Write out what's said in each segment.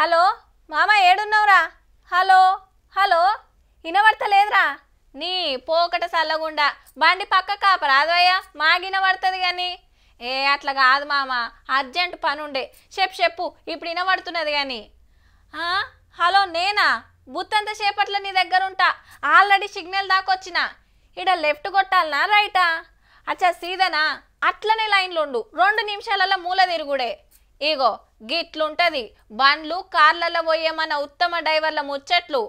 Hello మామ ఏడున్నావురా? Hello hello ఇనబడతలేదురా? నీ పోకట సల్లగుండా బండి పక్క కాపరాదయ్యా మాగినబడుతుంది కానీ. అట్లా కాదు మామ, అర్జెంట్ పనుండే. చెప్పు ఇప్పుడు వినబడుతున్నది కానీ. హలో నేనా? బుత్తంత సేపట్ల నీ దగ్గర ఉంటా. ఆల్రెడీ సిగ్నల్ దాకొచ్చిన. ఇడ లెఫ్ట్ కొట్టాలనా రైటా? అచ్చా సీదనా? అట్లనే లైన్లో ఉండు, 2 నిమిషాలలో మూల తిరుగుడే. ఇగో గిట్లుంటది బండ్లు కార్లలో పోయే మన ఉత్తమ డ్రైవర్ల ముచ్చట్లు.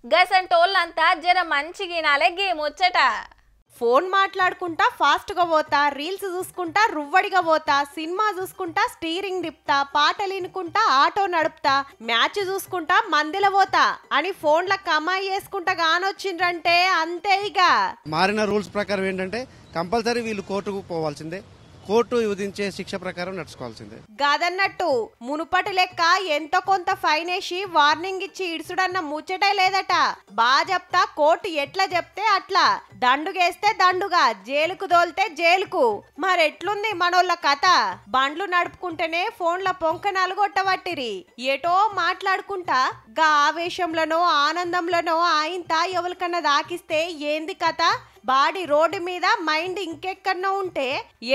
గసంటోళ్ళంతా జర మంచిగినాలే గీ ముచ్చట. ఫోన్ మాట్లాడుకుంటా ఫాస్ట్గా పోతా, రీల్స్ చూసుకుంటా రువ్వడిగా పోతా, సినిమా చూసుకుంటా స్టీరింగ్ తిప్తా, పాటలు వినుకుంటా ఆటో నడుపుతా, మ్యాచ్ చూసుకుంటా మందిల పోతా అని ఫోన్ల కమాయి చేసుకుంటా గానొచ్చిండ్రంటే అంతే. ఇక మారిన రూల్స్ ప్రకారం ఏంటంటే కంపల్సరీ వీళ్ళు కోర్టుకు పోవాల్సిందే, కోర్టు విధించే శిక్ష ప్రకారం నడుచుకోవాల్సిందే. గదన్నట్టు మునుపటి లెక్క ఎంతో కొంత ఫైన్ వేసి వార్నింగ్ ఇచ్చి ఇడుసుడన్న ముచ్చటే లేదట. చెప్తా కోర్టు ఎట్లా చెప్తే అట్లా, దండుగేస్తే దండుగా, జైలుకు దోల్తే జైలుకు. మరెట్లుంది మనోళ్ళ కథ? బండ్లు నడుపుకుంటేనే ఫోన్ల పొంకనాలు కొట్టబట్టిరి. ఏటో మాట్లాడుకుంటా గా ఆవేశంలోనో ఆనందంలోనో ఆయింత ఎవరికన్నా దాకిస్తే ఏంది కథ? బాడీ రోడ్డు మీద, మైండ్ ఇంకెక్కడో ఉంటే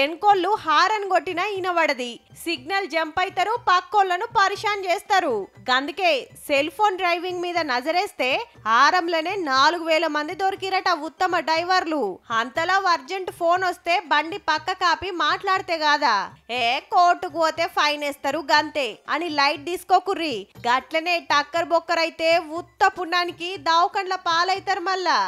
ఎన్కోళ్ళు హారన్ కొట్టినా ఇనబడది. సిగ్నల్ జంప్ అవుతారు, పక్కోళ్లను పరిశాన్ చేస్తారు. అందుకే సెల్ ఫోన్ డ్రైవింగ్ మీద నజరేస్తే ఆరంలోనే 4000 మంది దొరికిరట ఉత్తమ డ్రైవర్లు. అంతలా అర్జెంట్ ఫోన్ వస్తే బండి పక్క కాపి మాట్లాడితే కాదా, కోర్టుకు పోతే ఫైన్ వేస్తారు గంతే అని లైట్ తీసుకోకుర్రి. గట్లనే టక్కర్ బొక్కరైతే ఉత్త పుణ్యానికి దావకండ్ల పాలైతారు మళ్ళా.